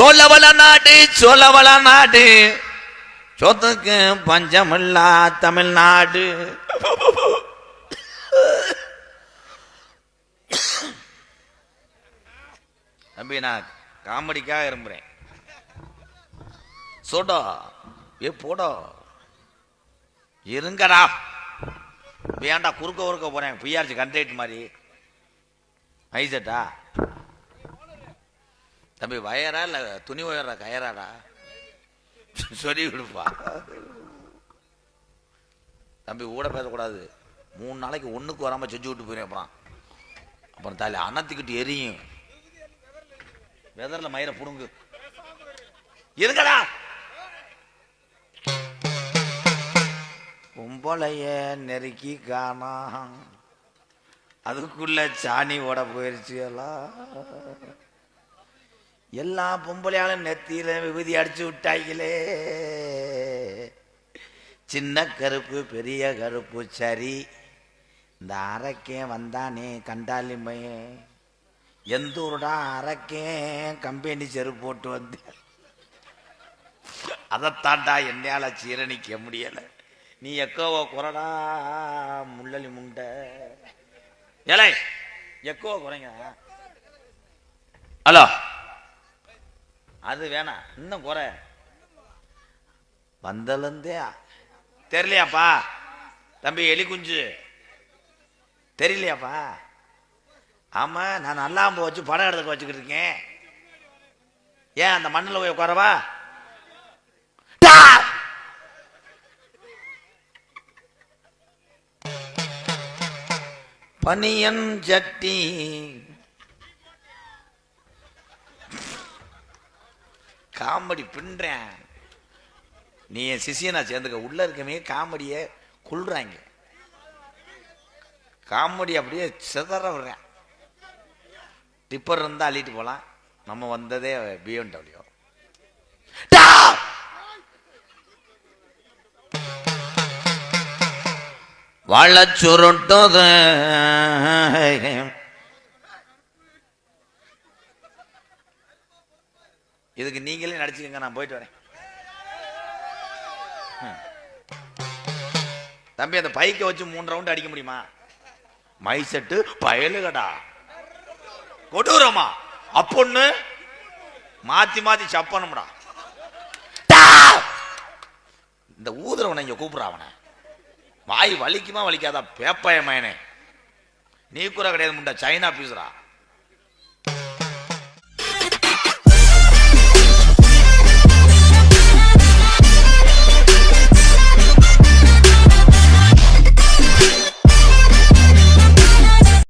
சோழவள நாடு சொத்துக்கு பஞ்சமில்லா தமிழ்நாடு. தம்பி நான் காமெடிக்காக இரும்புறேன். சோடா போடா இருங்கடா. ஏன்டா குறுக்க போறேன் பிஆர்சி கண்ட்ரேட் மாதிரி ஐசட்டா தம்பி வயரா இல்ல துணி வயரா கயராடா சொல்லி விடுப்பா தம்பி கூட பேசக்கூடாது. 3 நாளைக்கு ஒண்ணுக்கு வராம செஞ்சு விட்டு போயிடும். அப்புறம் தாலி அனத்துக்கிட்டு எரியும். வெதர்ல மயிரை புடுங்கு இருங்கடா. பொம்பளைய நெருக்கி காணா அதுக்குள்ள சாணி ஓட போயிருச்சு. எல்லா பொம்பளையாலும் நெத்தியில விபூதி அடிச்சு விட்டாய்களே. சின்ன கருப்பு பெரிய கருப்பு சரி. இந்த அரக்கேன் வந்தானே கண்டாலி மையன் எந்த ஊருடா அரக்கேன் கம்பெனி செருப்பு போட்டு வந்து அதைத்தாண்டா என்னால சீரணிக்க முடியல. நீ எக்கோவோ குறடா முள்ளலி முண்டை ஏலை எக்கோ குறைங்க. ஹலோ அது வேணாம் இன்னும் குறை வந்தலந்தே தெரியலையாப்பா தம்பி எலி குஞ்சு தெரியலையாப்பா. ஆமா நான் நல்லாம்பு வச்சு படம் எடுத்துக்க வச்சுக்கிட்டு இருக்கேன். ஏன் அந்த மண்ணில் போய் உட்காரவா? பனியன் சட்டி காமெடி பின்றேன். நீ என் சிசியனா சேர்ந்துக்க. உள்ள இருக்கமே காமெடிய கொள்றாங்க. காமெடி அப்படியே சிதற விடுறேன். டிப்பர் இருந்தா அள்ளிட்டு போலாம். நம்ம வந்ததே BMW. வாழ சுருட்டது இதுக்கு நீங்களே நடிச்சுக்கங்க. நான் போயிட்டு வரேன். தம்பி அந்த பைக்கை வச்சு 3 ரவுண்ட் அடிக்க முடியுமா? மைசெட்டு பயலுகடா கொடூரமா அப்பொண்ணு மாத்தி சப்பனும்டா. இந்த ஊதுறவனை இங்க கூப்பிடுற. அவனை வாய் வலிக்குமா வலிக்காதா பேப்பாய மயனே. நீ கூட கிடையாது முண்டா சைனா பீசுறா.